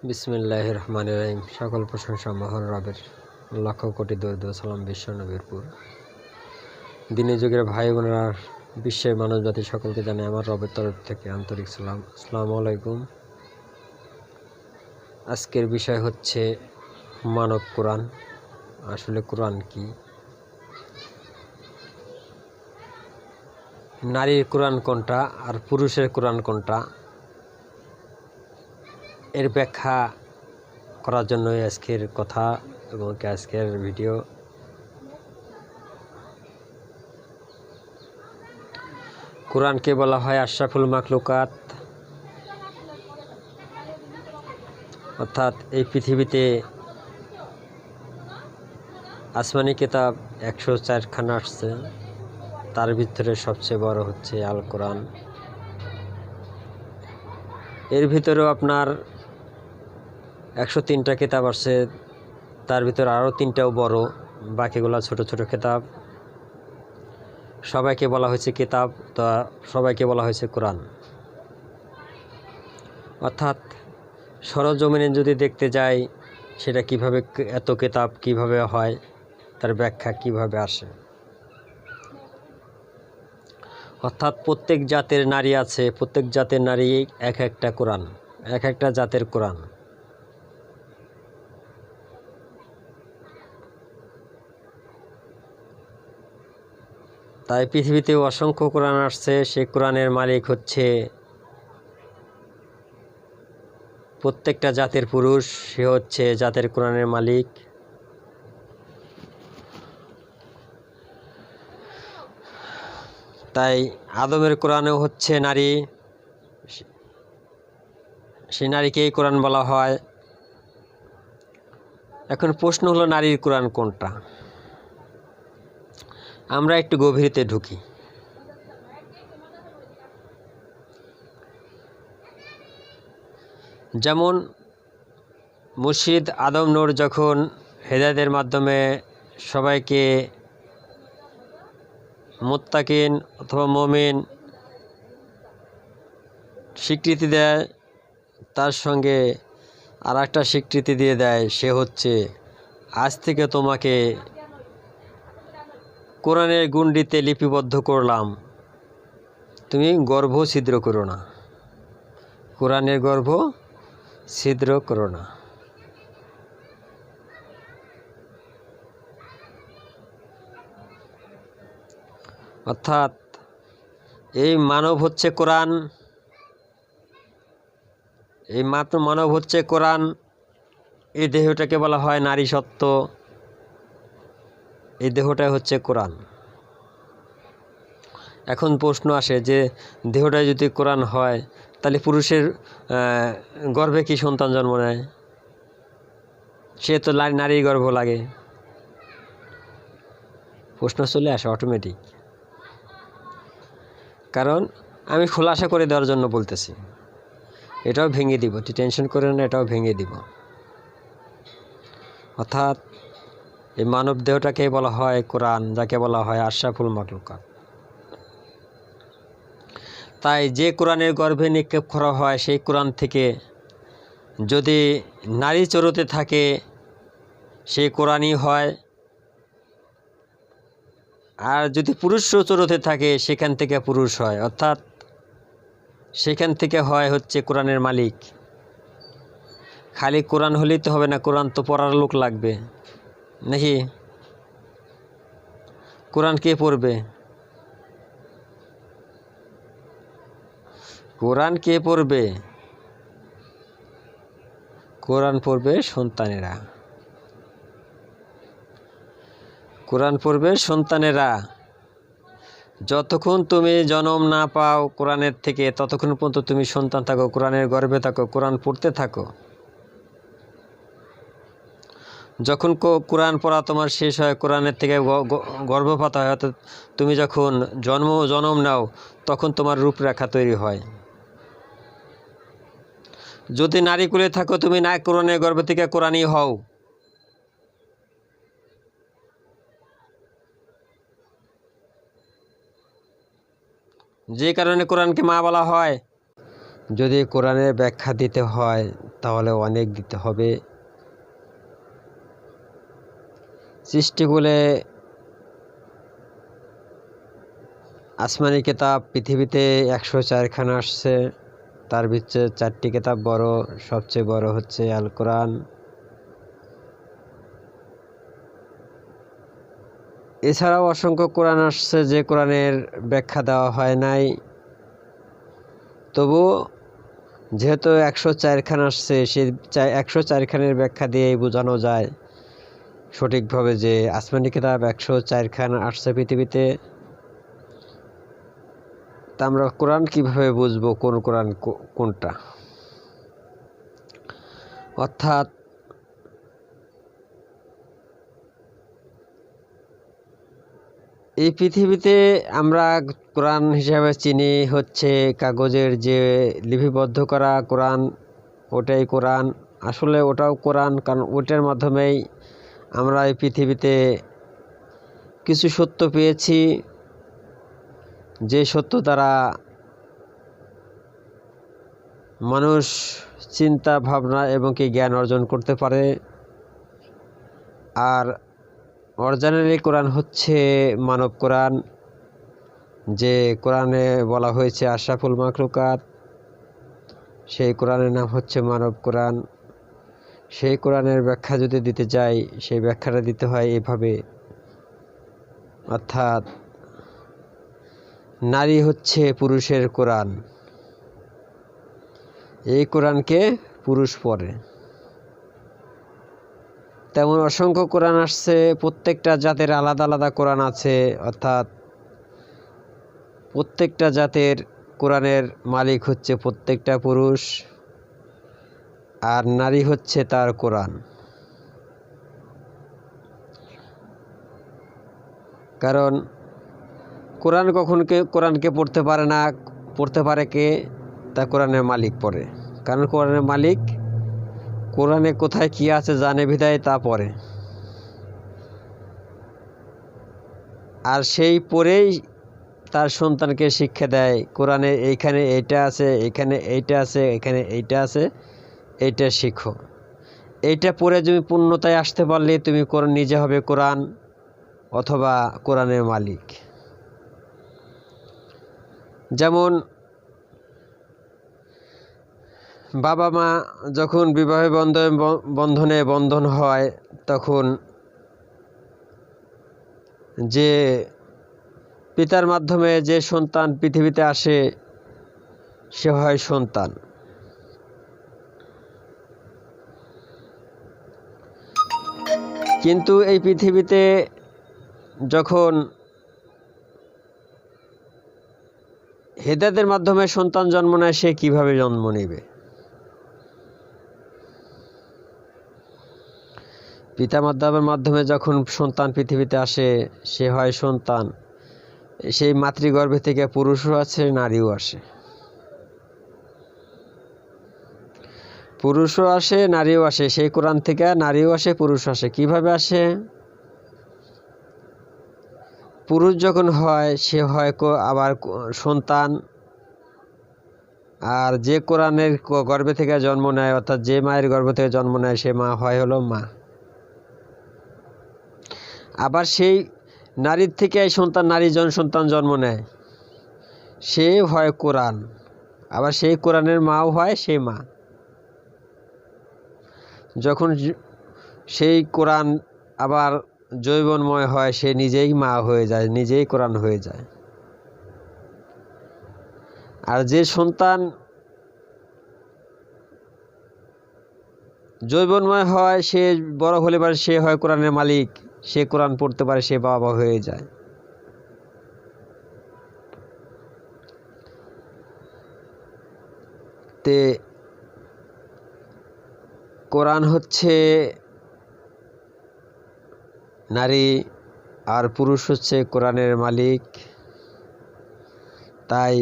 বিসমিল্লাহির রহমানির রহিম। সকল প্রশংসা মহান রবের, লক্ষ কোটি দরুদ ও সালাম বিশ্ব নবীর উপর। দিনের যুগের ভাই বোনেরা, বিশ্বের মানব জাতি সকলকে জানাই আমার রবের তরফ থেকে আন্তরিক সালাম। আসসালামু আলাইকুম। আজকের বিষয় হচ্ছে মানব কোরআন। আসলে কোরআন কি? নারীর কোরআন কোনটা আর পুরুষের কোরআন কোনটা, এর ব্যাখ্যা করার জন্যই আজকের কথা এবং আজকের ভিডিও। কোরআনকে বলা হয় আশরাফুল মাখলুকাত, অর্থাৎ এই পৃথিবীতে আসমানি কিতাব 104খানা আসছে, তার ভিতরে সবচেয়ে বড় হচ্ছে আল কোরআন। এর ভিতরেও আপনার 103টা কিতাব আসছে, তার ভিতরে আরও 3টাও বড়, বাকিগুলো ছোট ছোট কিতাব। সবাইকে বলা হয়েছে কিতাব, তা সবাইকে বলা হয়েছে কোরআন। অর্থাৎ সরজমিনে যদি দেখতে যাই, সেটা কিভাবে এত কিতাব কিভাবে হয়, তার ব্যাখ্যা কিভাবে আসে। অর্থাৎ প্রত্যেক জাতের নারী আছে, প্রত্যেক জাতের নারী এক একটা কোরআন, এক একটা জাতের কোরআন। তাই পৃথিবীতে অসংখ্য কোরআন আসছে, সেই কোরআনের মালিক হচ্ছে প্রত্যেকটা জাতের পুরুষ, সে হচ্ছে জাতের কোরআনের মালিক। তাই আদমের কোরআনেও হচ্ছে নারী, সেই নারীকেই কোরআন বলা হয়। এখন প্রশ্ন হলো, নারীর কোরআন কোনটা? আমরা একটু গভীরতে ঢুকি। যেমন মুর্শিদ আদম নূর যখন হেদায়েতের মাধ্যমে সবাইকে মুত্তাকিন অথবা মুমিন স্বীকৃতি দেয়, তার সঙ্গে আর একটা স্বীকৃতি দিয়ে দেয়, সে হচ্ছে আজ থেকে তোমাকে কোরআনের গুন্ডিতে লিপিবদ্ধ করলাম, তুমি গর্ভ ছিদ্র করো না, কোরআনের গর্ভ ছিদ্র করো না। অর্থাৎ এই মানব হচ্ছে কোরআন, এই মাত্র মানব হচ্ছে কোরআন। এই দেহটাকে বলা হয় নারী সত্ত্ব, এই দেহটাই হচ্ছে কোরআন। এখন প্রশ্ন আসে যে দেহটাই যদি কোরআন হয়, তাহলে পুরুষের গর্ভে কি সন্তান জন্ম নেয়? সে তো নারীর গর্ভ লাগে। প্রশ্ন চলে আসে অটোমেটিক। কারণ আমি খোলাসা করে দেওয়ার জন্য বলতেছি, এটাও ভেঙে দিব, টেনশন করে না, এটাও ভেঙে দিব। অর্থাৎ এই মানব দেহটাকে বলা হয় কোরআন, যাকে বলা হয় আশরাফুল মাখলুকাত। তাই যে কোরআনের গর্ভে নিক্ষেপ করা হয়, সেই কোরআন থেকে যদি নারী চরতে থাকে, সেই কোরআনই হয়। আর যদি পুরুষ চরতে থাকে, সেখান থেকে পুরুষ হয়। অর্থাৎ সেখান থেকে হয় হচ্ছে কোরআনের মালিক। খালি কোরআন হলেই তো হবে না, কোরআন তো পড়ার লোক লাগবে নাকি? কোরআন কে পড়বে? কোরআন কে পড়বে? কোরআন পড়বে সন্তানেরা, কোরআন পড়বে সন্তানেরা। যতক্ষণ তুমি জন্ম না পাও কোরআনের থেকে, ততক্ষণ পর্যন্ত তুমি সন্তান থাকো, কোরআনের গর্ভে থাকো, কোরআন পড়তে থাকো। যখন কোরআন পড়া তোমার শেষ হয়, কোরআনের থেকে গর্ভপাত হয়, অর্থাৎ তুমি যখন জন্ম নাও, তখন তোমার রূপরেখা তৈরি হয়। যদি নারী কুলে থাকো, তুমি না কোরআনের গর্ভ থেকে কোরআনই হও। যে কারণে কোরআনকে মা বলা হয়। যদি কোরআনের ব্যাখ্যা দিতে হয় তাহলে অনেক দিতে হবে। সৃষ্টিকুলে আসমানি কিতাব পৃথিবীতে 104খানা আসছে, তার ভিতরে 4টি কিতাব বড়, সবচেয়ে বড় হচ্ছে আল কোরআন। এছাড়াও অসংখ্য কোরআন আসছে যে কোরআনের ব্যাখ্যা দেওয়া হয় নাই। তবু যেহেতু 104খানা আসছে, সেই 104খানের ব্যাখ্যা দিয়েই বোঝানো যায় সঠিকভাবে যে আসমানি কিতাব 104খানা আসছে পৃথিবীতে। তা আমরা কোরআন কিভাবে বুঝবো কোন কোরআন কোনটা? অর্থাৎ এই পৃথিবীতে আমরা কোরআন হিসাবে চিনি হচ্ছে কাগজের যে লিপিবদ্ধ করা কোরআন, ওটাই কোরআন। আসলে ওটাও কোরআন, কারণ ওটার মাধ্যমেই আমরা এই পৃথিবীতে কিছু সত্য পেয়েছি, যে সত্য দ্বারা মানুষ চিন্তা ভাবনা এবং কি জ্ঞান অর্জন করতে পারে। আর অরিজিনালি কোরআন হচ্ছে মানব কোরআন, যে কোরআনে বলা হয়েছে আশরাফুল মাখলুকাত, সেই কোরআনের নাম হচ্ছে মানব কোরআন। সেই কোরআনের ব্যাখ্যা যদি দিতে যাই, সেই ব্যাখ্যাটা দিতে হয় এভাবে, অর্থাৎ নারী হচ্ছে পুরুষের কোরআন, এই কোরআনকে পুরুষ পড়ে। তেমন অসংখ্য কোরআন আসছে, প্রত্যেকটা জাতের আলাদা আলাদা কোরআন আছে, অর্থাৎ প্রত্যেকটা জাতের কোরআনের মালিক হচ্ছে প্রত্যেকটা পুরুষ, আর নারী হচ্ছে তার কোরআন। কারণ কোরআনকে পড়তে পারে না, পড়তে পারে কে? তা কোরআনের মালিক পড়ে। কারণ কোরআনের মালিক কোরআনে কোথায় কি আছে জানে বিধায় তা পড়ে, আর সেই পড়েই তার সন্তানকে শিক্ষা দেয় কোরআনে এইখানে এইটা আছে, এখানে এইটা আছে, এখানে এইটা আছে, এইটা শিখো। এইটা পড়ে তুমি পূর্ণতায় আসতে পারলে তুমি নিজে হবে কোরআন অথবা কোরআনের মালিক। যেমন বাবা মা যখন বিবাহ বন্ধনে বন্ধন হয়, তখন যে পিতার মাধ্যমে যে সন্তান পৃথিবীতে আসে সে হয় সন্তান। কিন্তু এই পৃথিবীতে যখন হেদায়েতের মাধ্যমে সন্তান জন্ম নেয়, সে কিভাবে জন্ম নেবে? পিতা মাতার মাধ্যমে যখন সন্তান পৃথিবীতে আসে, সে হয় সন্তান। সেই মাতৃগর্ভে থেকে পুরুষও আছে, নারীও আসে, পুরুষও আসে, নারীও আসে। সেই কোরআন থেকে নারীও আসে, পুরুষ আসে। কিভাবে আসে? পুরুষ যখন হয়, সে হয় আবার সন্তান, আর যে কোরআনের গর্ভে থেকে জন্ম নেয়, অর্থাৎ যে মায়ের গর্ভ থেকে জন্ম নেয়, সে মা হয় হলো মা। আবার সেই নারীর থেকে এই সন্তান, নারী সন্তান জন্ম নেয়, সে হয় কোরআন। আবার সেই কোরআনের মাও হয় সেই মা। যখন সেই কোরআন আবার জৈবনময় হয়, সে নিজেই মা হয়ে যায়, নিজেই কোরআন হয়ে যায়। আর যে সন্তান জৈবনময় হয়, সে বড় হলে পারে সে হয় কোরআনের মালিক, সে কোরআন পড়তে পারে, সে বাবা হয়ে যায়। তে কোরআন হচ্ছে নারী আর পুরুষ হচ্ছে কোরআনের মালিক। তাই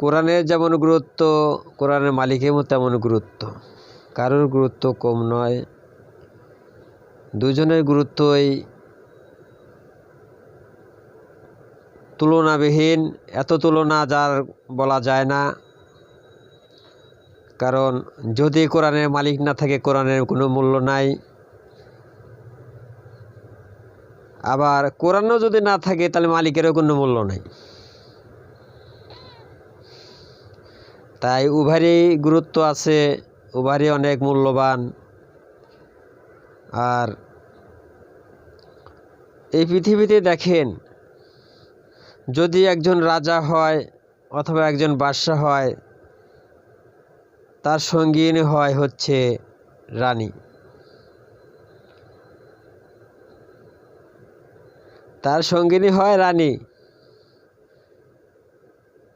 কোরআনের যেমন গুরুত্ব, কোরআনের মালিকেরও তেমন গুরুত্ব, কারোর গুরুত্ব কম নয়। দুজনের গুরুত্বই তুলনাবিহীন, এত তুলনা যার বলা যায় না। কারণ যদি কোরআনের মালিক না থাকে কোরআনের কোনো মূল্য নাই, আবার কোরআনও যদি না থাকে তাহলে মালিকেরও কোনো মূল্য নাই। তাই উভয়েরই গুরুত্ব আছে, উভয়েরই অনেক মূল্যবান। আর এই পৃথিবীতে দেখেন, যদি একজন রাজা হয় অথবা একজন বাদশাহ হয়, তার সঙ্গিনী হয় হচ্ছে রানী। তার সঙ্গিনী হয় রানী।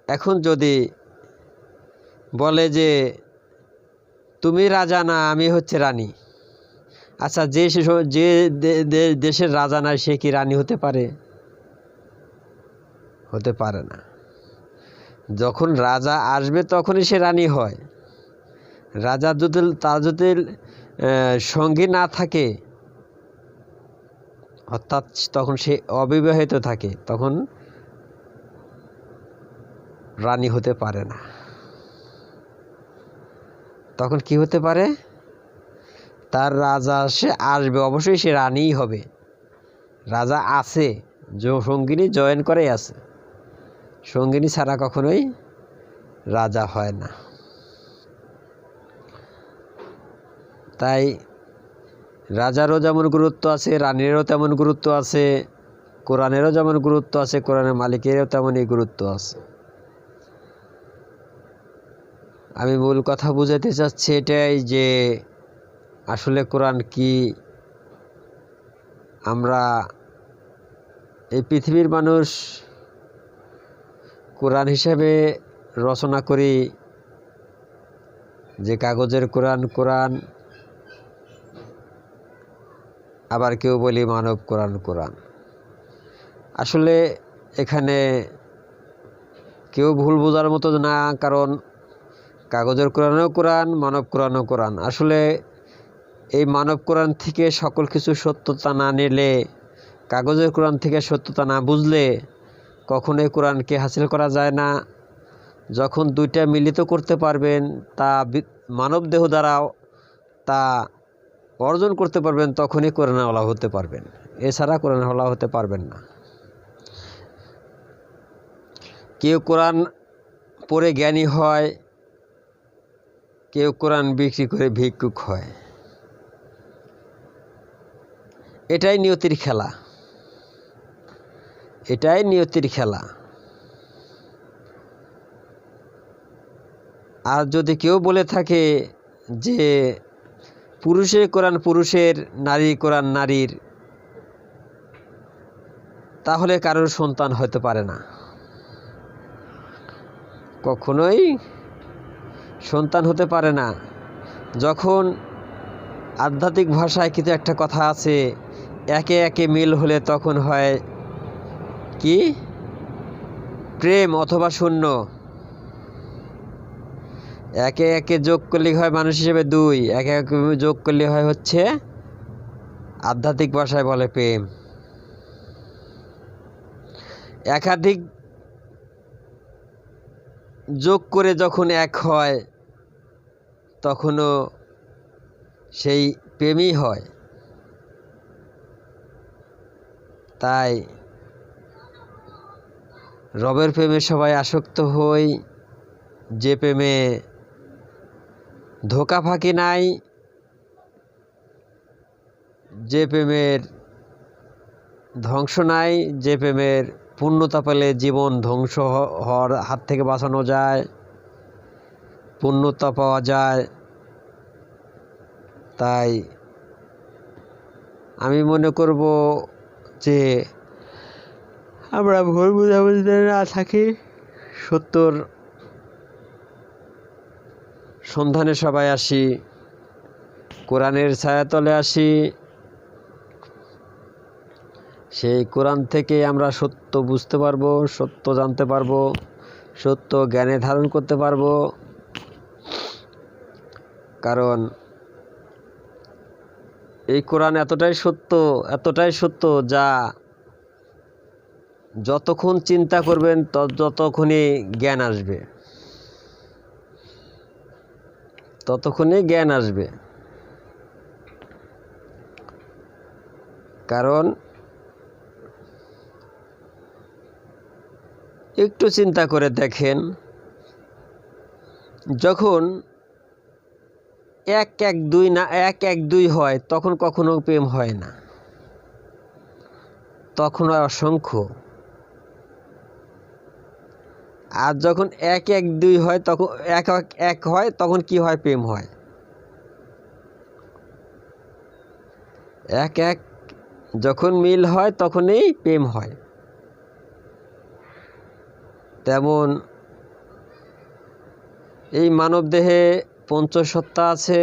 এখন যদি বলে যে তুমি রাজা না, আমি হচ্ছে রানী, আচ্ছা যে দেশের রাজা নয় সে কি রানী হতে পারে? হতে পারে না। যখন রাজা আসবে তখনই সে রানী হয়। রাজা যদি তার যদি সঙ্গী না থাকে, অর্থাৎ তখন সে অবিবাহিত থাকে, তখন রানী হতে পারে না। তখন কি হতে পারে? তার রাজা সে আসবে, অবশ্যই সে রানীই হবে। রাজা আছে, সঙ্গিনী জয়েন করেই আছে, সঙ্গিনী ছাড়া কখনোই রাজা হয় না। তাই রাজারও যেমন গুরুত্ব আছে, রানীরও তেমন গুরুত্ব আছে, কোরআনেরও যেমন গুরুত্ব আছে, কোরআনের মালিকেরও তেমনই গুরুত্ব আছে। আমি মূল কথা বুঝাতে চাচ্ছি এটাই যে আসলে কোরআন কি। আমরা এই পৃথিবীর মানুষ কোরআন হিসেবে রচনা করি যে কাগজের কোরআন, কোরআন, আবার কেউ বলি মানব কোরআন, কোরআন। আসলে এখানে কেউ ভুল বোঝার মতো না, কারণ কাগজের কোরআনও কোরআন, মানব কোরআনও কোরআন। আসলে এই মানব কোরআন থেকে সকল কিছু সত্যতা না নিলে, কাগজের কোরআন থেকে সত্যতা না বুঝলে কখনোই কোরআনকে হাসিল করা যায় না। যখন দুইটা মিলিত করতে পারবেন, তা মানব দেহ দ্বারাও তা অর্জন করতে পারবেন, তখনই কোরআনওয়ালা হতে পারবেন। এছাড়া কোরআনওয়ালা হতে পারবেন না। কেউ কোরআন পড়ে জ্ঞানী হয়, কেউ কোরআন বিক্রি করে ভিক্ষুক হয়। এটাই নিয়তির খেলা, এটাই নিয়তির খেলা। আর যদি কেউ বলে থাকে যে পুরুষের কোরআন পুরুষের, নারীর কোরআন নারীর, তাহলে কারোর সন্তান হতে পারে না, কখনোই সন্তান হতে পারে না। যখন আধ্যাত্মিক ভাষায় কিছু একটা কথা আছে, একে একে মিল হলে তখন হয় কি? প্রেম অথবা শূন্য। একে একে যোগ করলে হয় মানুষ হিসেবে দুই, একে একে যোগ করলে হয় হচ্ছে আধ্যাত্মিক ভাষায় বলে প্রেম। একাধিক যোগ করে যখন এক হয় তখনও সেই প্রেমই হয়। তাই রবের প্রেমে সবাই আসক্ত হই, যে প্রেমে ধোঁকা ফাঁকি নাই, যে প্রেমের ধ্বংস নাই, যে প্রেমের পূর্ণতা পেলে জীবন ধ্বংস হওয়ার হাত থেকে বাঁচানো যায়, পূর্ণতা পাওয়া যায়। তাই আমি মনে করব যে আমরা ভুল বুঝাবুঝিতে না থাকি, সত্যর সন্ধানে সবাই আসি, কোরআনের ছায়াতলে আসি। সেই কোরআন থেকে আমরা সত্য বুঝতে পারবো, সত্য জানতে পারবো, সত্য জ্ঞানে ধারণ করতে পারবো। কারণ এই কোরআন এতটাই সত্য, এতটাই সত্য, যা যতক্ষণ চিন্তা করবেন ততক্ষণই জ্ঞান আসবে, ততক্ষণই জ্ঞান আসবে। কারণ একটু চিন্তা করে দেখেন, যখন 1 1 2 হয় তখন কখনো প্রেম হয় না, তখন হয় অসংখ্য। আর যখন 1 1 2 হয় তখন 1 1 1 হয় তখন কি হয়? প্রেম হয়। 1 1 যখন মিল হয় তখনই প্রেম হয়। তেমন এই মানবদেহে পঞ্চসত্তা আছে,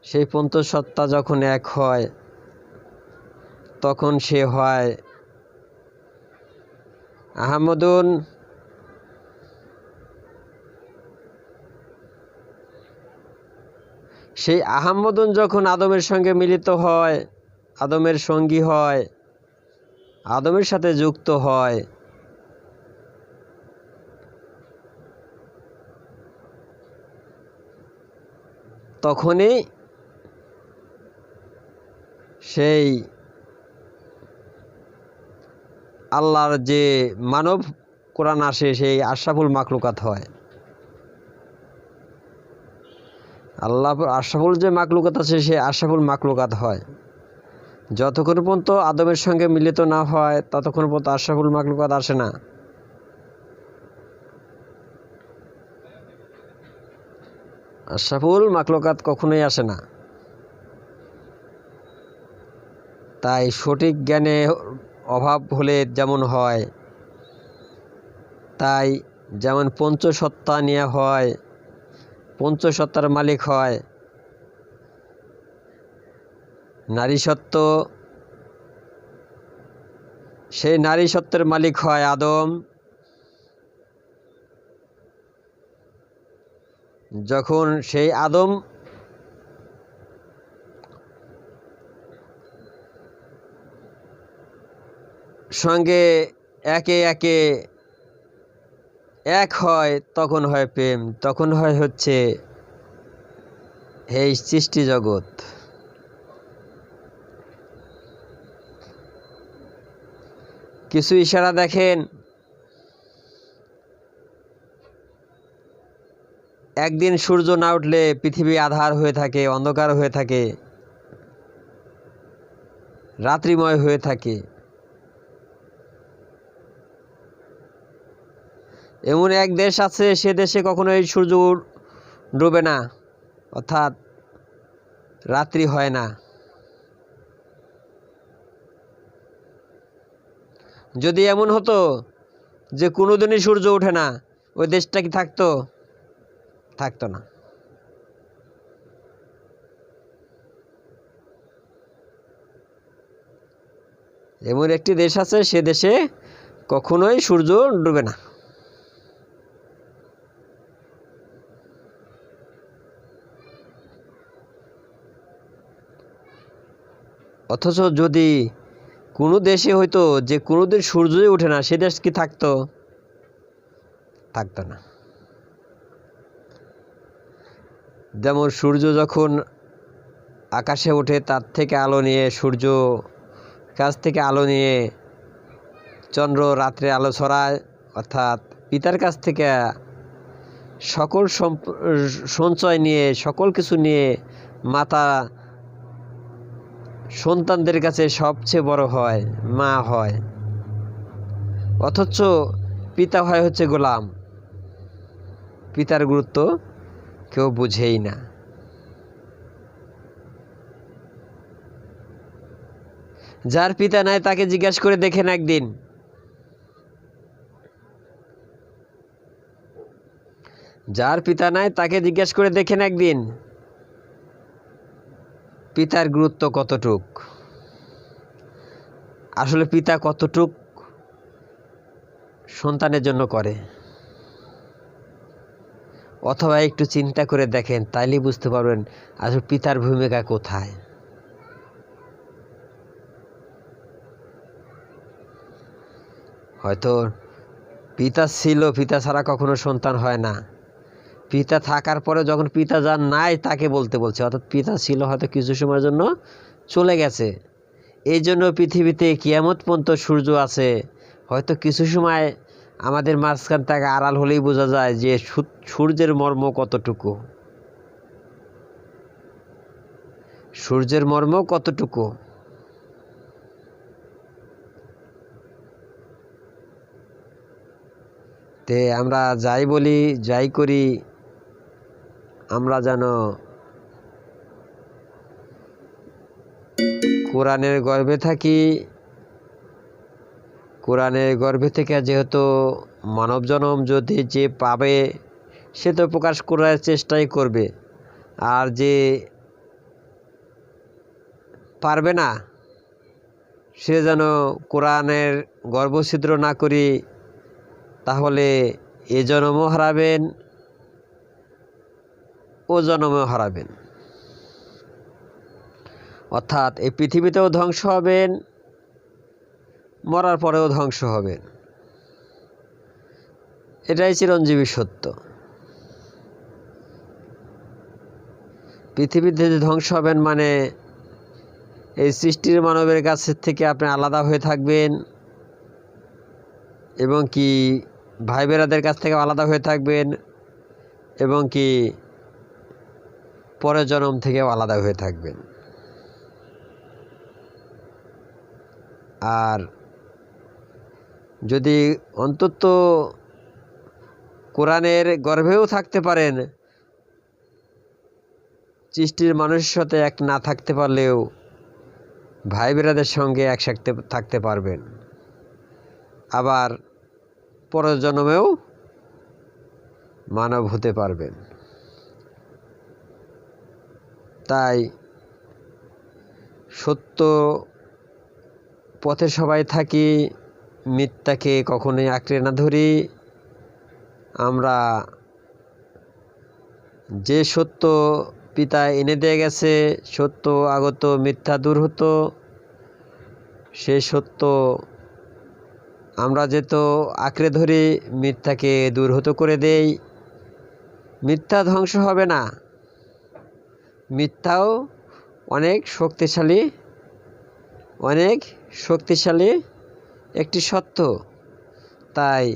সেই পঞ্চসত্তা যখন এক হয় তখন সে হয় আহমদুন। সেই আহমদুন যখন আদমের সঙ্গে মিলিত হয়, আদমের সঙ্গী হয়, আদমের সাথে যুক্ত হয়, তখনই সেই আল্লাহর যে মানব কোরআন আসে সেই আশরাফুল মাখলুকাত হয়। আল্লাহ আশরাফুল যে মাখলুকাত আছে সেই আশরাফুল মাখলুকাত হয়। যতক্ষণ পর্যন্ত আদমের সঙ্গে মিলিত না হয় ততক্ষণ পর্যন্ত আশরাফুল মাখলুকাত আসে না। আশরাফুল মাখলুকাত কখনোই আসে না। তাই সঠিক জ্ঞানে অভাব হলে যেমন হয়, তাই যেমন পঞ্চসত্তা নিয়ে হয়, পঞ্চসত্তার মালিক হয় নারী সত্য, সেই নারী সত্ত্বের মালিক হয় আদম। যখন সেই আদম সঙ্গে একে একে এক হয় তখন হয় প্রেম, তখন হচ্ছে এই সৃষ্টি জগৎ। কিছু ইশারা দেখেন, একদিন সূর্য না উঠলে পৃথিবী আধার হয়ে থাকে, অন্ধকার হয়ে থাকে, রাত্রিময় হয়ে থাকে। এমন এক দেশ আছে, সে দেশে কখনোই সূর্য ডুবে না, অর্থাৎ রাত্রি হয় না। যদি এমন হতো যে কোনোদিনই সূর্য ওঠে না, ওই দেশটা কি থাকতো? থাকতো না। এমন একটি দেশ আছে, সে দেশে কখনোই সূর্য ডুবে না। অথচ যদি কোনো দেশে হয়তো যে কোনোদিন সূর্যই ওঠে না, সে দেশ কি থাকতো? থাকতো না। যেমন সূর্য যখন আকাশে ওঠে, তার থেকে আলো নিয়ে, সূর্য কাছ থেকে আলো নিয়ে চন্দ্র রাত্রে আলো ছড়ায়, অর্থাৎ পিতার কাছ থেকে সকল সঞ্চয় নিয়ে, সকল কিছু নিয়ে মাতা সন্তানদের কাছে সবচেয়ে বড় হয়, মা হয়। অথচ পিতা হয় হচ্ছে গোলাম, পিতার গুরুত্ব কেউ বুঝেই না। যার পিতা নাই তাকে জিজ্ঞাসা করে দেখেন একদিন, যার পিতা নাই তাকে জিজ্ঞাসা করে দেখেন একদিন পিতার গুরুত্ব কতটুক, আসলে পিতা কতটুক সন্তানের জন্য করে। অথবা একটু চিন্তা করে দেখেন, তাইলে বুঝতে পারবেন আসলে পিতার ভূমিকা কোথায়। হয়তো পিতা ছিল, পিতা ছাড়া কখনো সন্তান হয় না। পিতা থাকার পরে যখন পিতা যার নাই তাকে বলতে বলছে, অর্থাৎ পিতা ছিল হয়তো কিছু সময়ের জন্য চলে গেছে। এই জন্য পৃথিবীতে কিয়ামত পর্যন্ত সূর্য আছে। হয়তো কিছু সময় আমাদের মাঝখান থেকে আড়াল হলেই বোঝা যায় যে সূর্যের মর্ম কতটুকু, সূর্যের মর্ম কতটুকু। তে আমরা যাই বলি যাই করি, আমরা যেন কোরআনের গর্ভে থাকি। কোরআনের গর্ভে থেকে যেহেতু মানব জন্ম যদি যে পাবে সে তো প্রকাশ করার চেষ্টাই করবে, আর যে পারবে না সে যেন কোরআনের গর্ভছিদ্র না করি, তাহলে এ জন্মও হারাবেন ও জন্মও হারাবেন। অর্থাৎ এই পৃথিবীতেও ধ্বংস হবেন, মরার পরেও ধ্বংস হবেন। এটাই চিরঞ্জীবী সত্য। পৃথিবীতে যে ধ্বংস হবেন মানে এই সৃষ্টির মানবের কাছের থেকে আপনি আলাদা হয়ে থাকবেন, এবং কি ভাই বেরাদের কাছ থেকে আলাদা হয়ে থাকবেন, এবং কি পরের জন্ম থেকেও আলাদা হয়ে থাকবেন। আর যদি অন্তত কোরআনের গর্ভেও থাকতে পারেন, সৃষ্টির মানুষের সাথে এক না থাকতে পারলেও ভাই বেরাদের সঙ্গে একসাথে থাকতে পারবেন, আবার পরের জন্মেও মানব হতে পারবেন। তাই সত্য পথে সবাই থাকি, মিথ্যাকে কখনোই আঁকড়ে না ধরি। আমরা যে সত্য পিতা এনে দিয়ে গেছে, সত্য আগত মিথ্যা দূর হতো, সে সত্য আমরা যেহেতু আঁকড়ে ধরি, মিথ্যাকে দূর হতো করে দেই। মিথ্যা ধ্বংস হবে না, মিথ্যাও অনেক শক্তিশালী একটি সত্য। তাই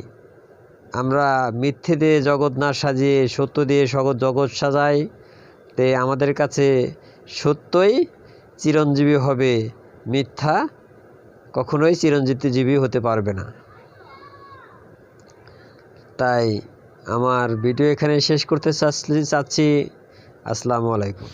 আমরা মিথ্যে দিয়ে জগৎ না সাজিয়ে সত্য দিয়ে জগৎ সাজাই। তে আমাদের কাছে সত্যই চিরঞ্জীবী হবে, মিথ্যা কখনোই চিরঞ্জীবী হতে পারবে না। তাই আমার ভিডিও এখানে শেষ করতে চাচ্ছি। আসসালামু আলাইকুম।